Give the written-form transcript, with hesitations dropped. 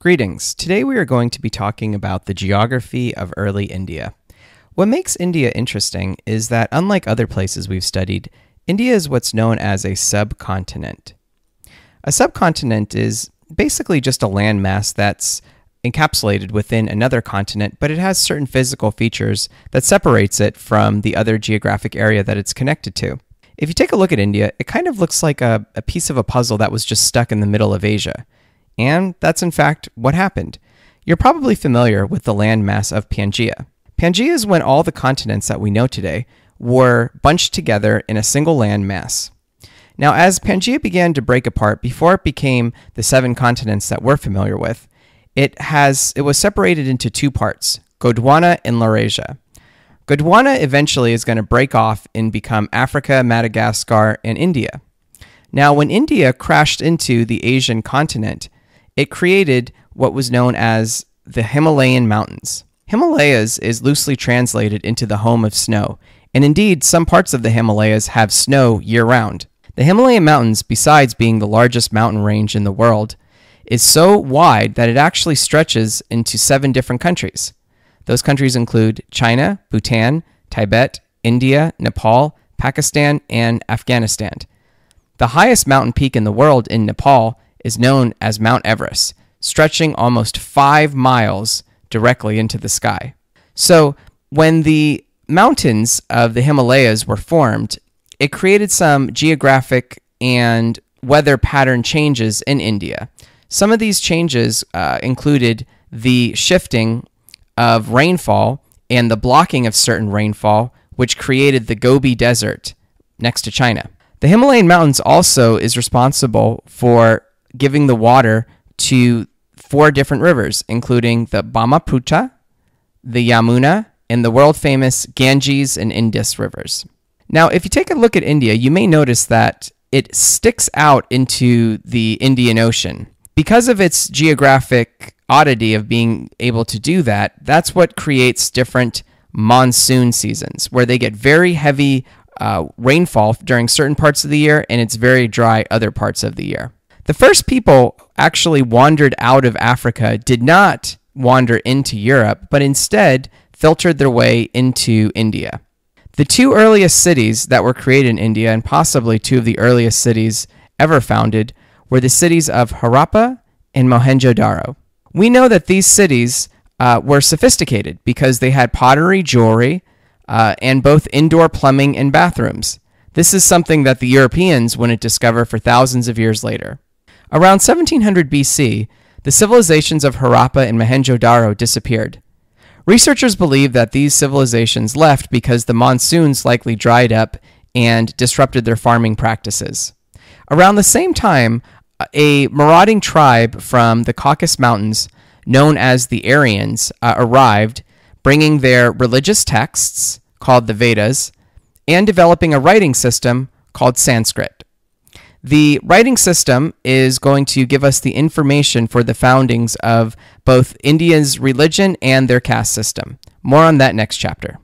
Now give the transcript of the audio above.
Greetings. Today we are going to be talking about the geography of early India. What makes India interesting is that, unlike other places we've studied, India is what's known as a subcontinent. A subcontinent is basically just a landmass that's encapsulated within another continent, but it has certain physical features that separates it from the other geographic area that it's connected to. If you take a look at India, it kind of looks like a piece of a puzzle that was just stuck in the middle of Asia. And that's in fact what happened. You're probably familiar with the landmass of Pangaea. Pangaea is when all the continents that we know today were bunched together in a single landmass. Now, as Pangaea began to break apart before it became the 7 continents that we're familiar with, it was separated into 2 parts, Gondwana and Laurasia. Gondwana eventually is going to break off and become Africa, Madagascar, and India. Now, when India crashed into the Asian continent, it created what was known as the Himalayan Mountains. Himalayas is loosely translated into the home of snow, and indeed, some parts of the Himalayas have snow year-round. The Himalayan Mountains, besides being the largest mountain range in the world, is so wide that it actually stretches into 7 different countries. Those countries include China, Bhutan, Tibet, India, Nepal, Pakistan, and Afghanistan. The highest mountain peak in the world in Nepal is known as Mount Everest, stretching almost 5 miles directly into the sky. So when the mountains of the Himalayas were formed, it created some geographic and weather pattern changes in India. Some of these changes included the shifting of rainfall and the blocking of certain rainfall, which created the Gobi Desert next to China. The Himalayan Mountains also is responsible for giving the water to 4 different rivers, including the Brahmaputra, the Yamuna, and the world-famous Ganges and Indus rivers. Now, if you take a look at India, you may notice that it sticks out into the Indian Ocean. Because of its geographic oddity of being able to do that, that's what creates different monsoon seasons, where they get very heavy rainfall during certain parts of the year, and it's very dry other parts of the year. The first people actually wandered out of Africa did not wander into Europe, but instead filtered their way into India. The 2 earliest cities that were created in India, and possibly 2 of the earliest cities ever founded, were the cities of Harappa and Mohenjo-Daro. We know that these cities were sophisticated because they had pottery, jewelry, and both indoor plumbing and bathrooms. This is something that the Europeans wouldn't discover for thousands of years later. Around 1700 BC, the civilizations of Harappa and Mohenjo-Daro disappeared. Researchers believe that these civilizations left because the monsoons likely dried up and disrupted their farming practices. Around the same time, a marauding tribe from the Caucasus Mountains, known as the Aryans, arrived, bringing their religious texts, called the Vedas, and developing a writing system called Sanskrit. The writing system is going to give us the information for the foundings of both India's religion and their caste system. More on that next chapter.